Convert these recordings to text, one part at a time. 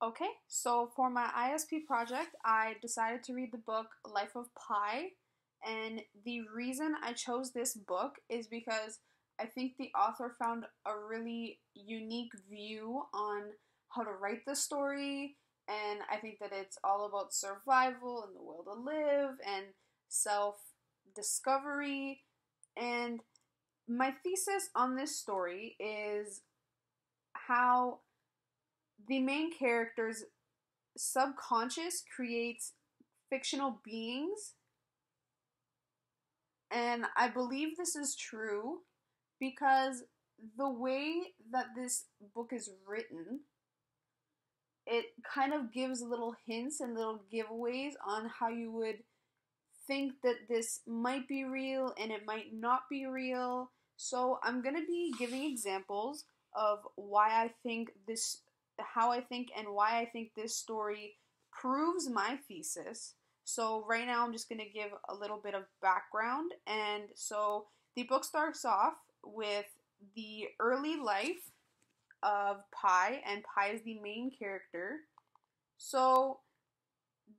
Okay, so for my ISP project, I decided to read the book Life of Pi. And the reason I chose this book is because I think the author found a really unique view on how to write the story. And I think that it's all about survival and the will to live and self discovery. And my thesis on this story is how the main character's subconscious creates fictional beings, and I believe this is true because the way that this book is written, it kind of gives little hints and little giveaways on how you would think that this might be real and it might not be real. So I'm going to be giving examples of why I think this, how I think, and why I think this story proves my thesis. So right now I'm just going to give a little bit of background. And so the book starts off with the early life of Pi, and Pi is the main character. So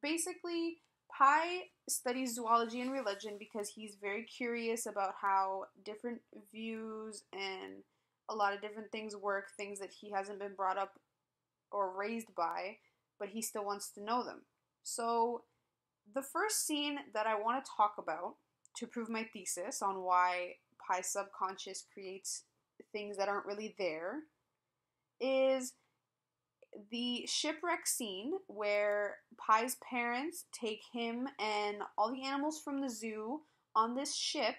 basically, Pi studies zoology and religion because he's very curious about how different views and a lot of different things work, things that he hasn't been brought up or raised by, but he still wants to know them. So, the first scene that I want to talk about to prove my thesis on why Pi's subconscious creates things that aren't really there is the shipwreck scene where Pi's parents take him and all the animals from the zoo on this ship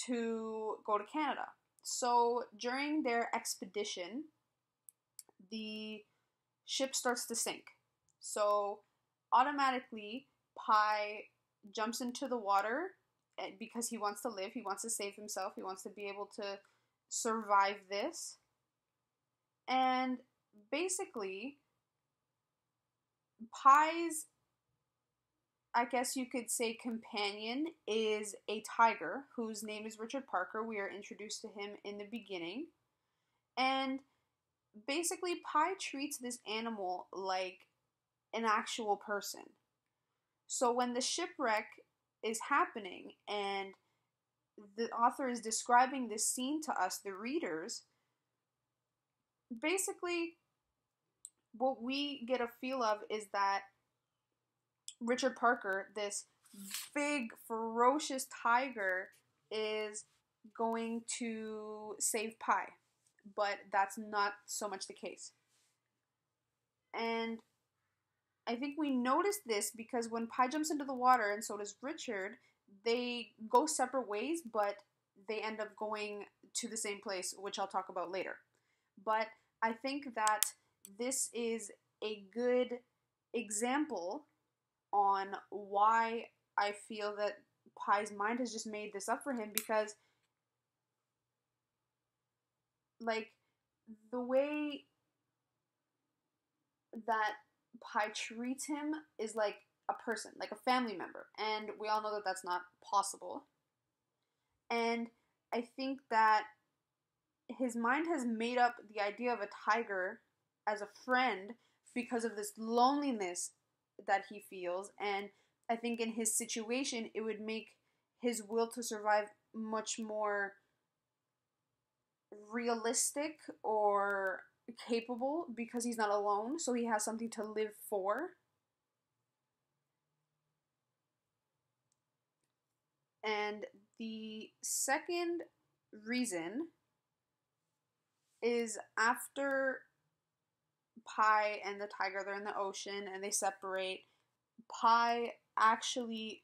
to go to Canada. So during their expedition, the ship starts to sink. So automatically, Pi jumps into the water because he wants to live, he wants to save himself, he wants to be able to survive this. And basically, Pi's, I guess you could say, companion is a tiger whose name is Richard Parker. We are introduced to him in the beginning. And basically, Pi treats this animal like an actual person. So when the shipwreck is happening and the author is describing this scene to us, the readers, basically what we get a feel of is that Richard Parker, this big, ferocious tiger, is going to save Pi. But that's not so much the case. And I think we notice this because when Pi jumps into the water, and so does Richard, they go separate ways, but they end up going to the same place, which I'll talk about later. But I think that this is a good example on why I feel that Pi's mind has just made this up for him because, like, the way that Pi treats him is like a person, like a family member, and we all know that that's not possible. And I think that his mind has made up the idea of a tiger as a friend because of this loneliness that he feels, and I think in his situation it would make his will to survive much more realistic or capable because he's not alone, so he has something to live for. And the second reason is after Pi and the tiger, they're in the ocean and they separate. Pi actually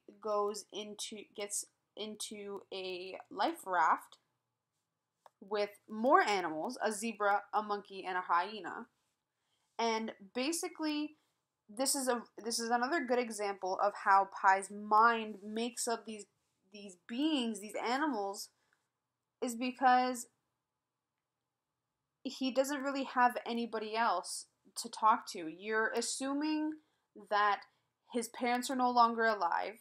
gets into a life raft with more animals, a zebra, a monkey, and a hyena. And basically, this is another good example of how Pi's mind makes up these beings, these animals, is because he doesn't really have anybody else to talk to. You're assuming that his parents are no longer alive,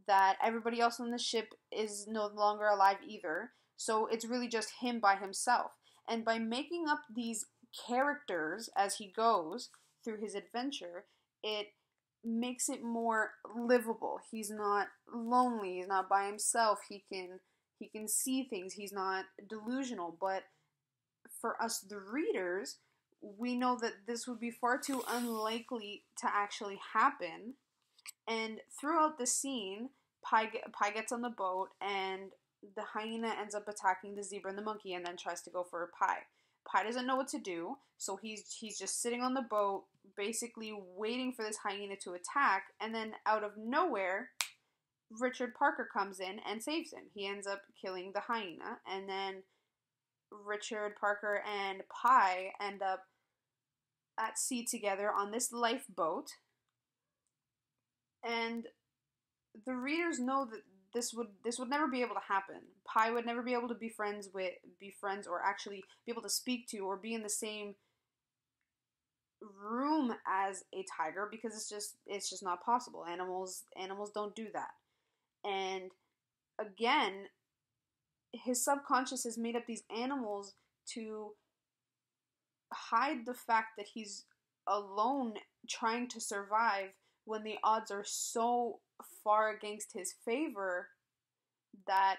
that everybody else on the ship is no longer alive either. So it's really just him by himself. And by making up these characters as he goes through his adventure, it makes it more livable. He's not lonely, he's not by himself. He can see things. He's not delusional, but for us the readers, we know that this would be far too unlikely to actually happen. And throughout the scene, Pi gets on the boat, and the hyena ends up attacking the zebra and the monkey, and then tries to go for Pi. Pi doesn't know what to do, so he's just sitting on the boat, basically waiting for this hyena to attack. And then out of nowhere, Richard Parker comes in and saves him. He ends up killing the hyena, and then Richard Parker and Pi end up at sea together on this lifeboat. And the readers know that this would never be able to happen. Pi would never be able to be friends, or actually be able to speak to, or be in the same room as a tiger, because it's just not possible. Animals don't do that. And again, his subconscious has made up these animals to hide the fact that he's alone trying to survive, when the odds are so far against his favor that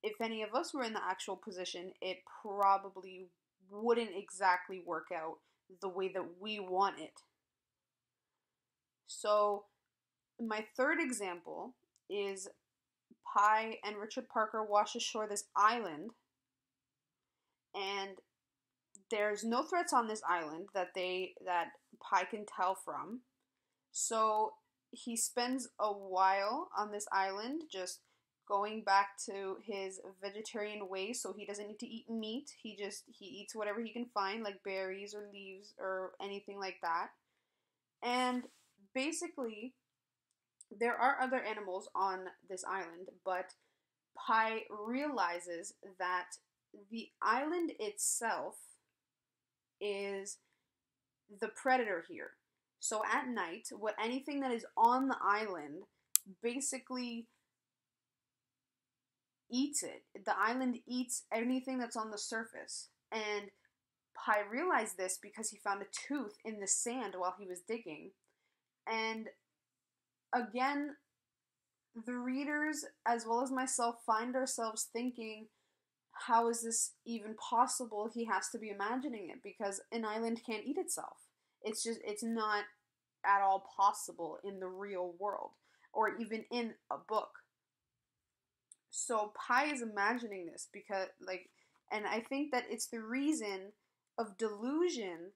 if any of us were in the actual position, it probably wouldn't exactly work out the way that we want it. So my third example is Pi and Richard Parker wash ashore this island, and there's no threats on this island that Pi can tell from. So he spends a while on this island, just going back to his vegetarian ways, so he doesn't need to eat meat. He eats whatever he can find, like berries or leaves or anything like that. And basically, there are other animals on this island, but Pi realizes that the island itself is the predator here. So at night, anything that is on the island basically eats it. The island eats anything that's on the surface. And Pi realized this because he found a tooth in the sand while he was digging. And again, the readers, as well as myself, find ourselves thinking, how is this even possible? He has to be imagining it, because an island can't eat itself. It's not at all possible in the real world, or even in a book. So Pi is imagining this because, and I think that it's the reason of delusion,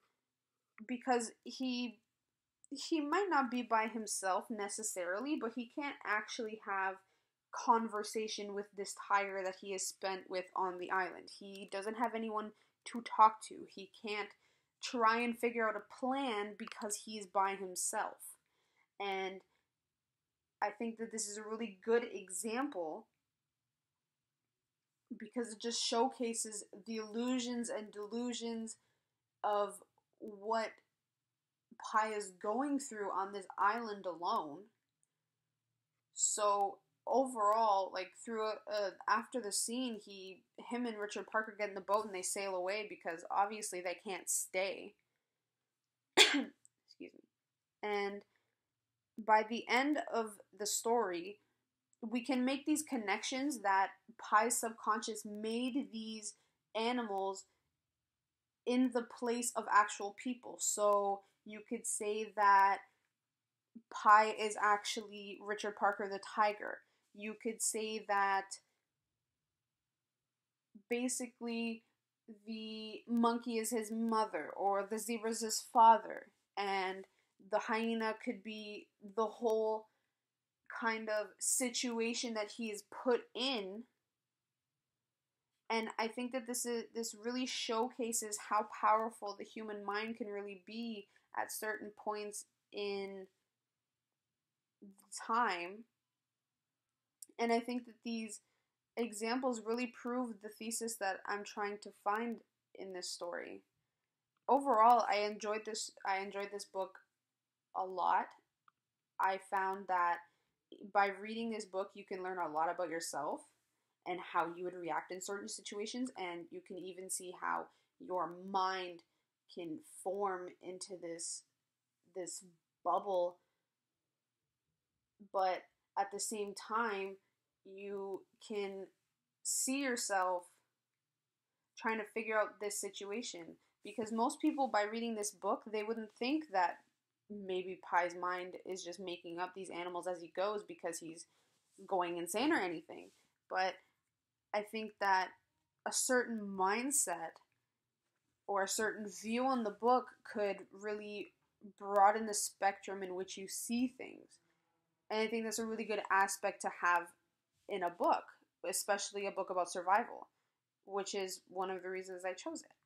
because he might not be by himself necessarily, but he can't actually have conversation with this tiger that he has spent with on the island. He doesn't have anyone to talk to. He can't try and figure out a plan because he's by himself. And I think that this is a really good example, because it just showcases the illusions and delusions of what Pi is going through on this island alone. So overall, after the scene, him and Richard Parker get in the boat and they sail away, because obviously they can't stay. Excuse me. And by the end of the story, we can make these connections that Pi's subconscious made these animals in the place of actual people. So you could say that Pi is actually Richard Parker the tiger. You could say that basically the monkey is his mother, or the zebra is his father, and the hyena could be the whole kind of situation that he is put in. And I think that this really showcases how powerful the human mind can really be at certain points in time. And I think that these examples really prove the thesis that I'm trying to find in this story. Overall, I enjoyed this book a lot. I found that by reading this book, you can learn a lot about yourself and how you would react in certain situations, and you can even see how your mind can form into this this bubble, but at the same time, you can see yourself trying to figure out this situation. Because most people, by reading this book, they wouldn't think that maybe Pai's mind is just making up these animals as he goes because he's going insane or anything. But I think that a certain mindset or a certain view on the book could really broaden the spectrum in which you see things. And I think that's a really good aspect to have in a book, especially a book about survival, which is one of the reasons I chose it.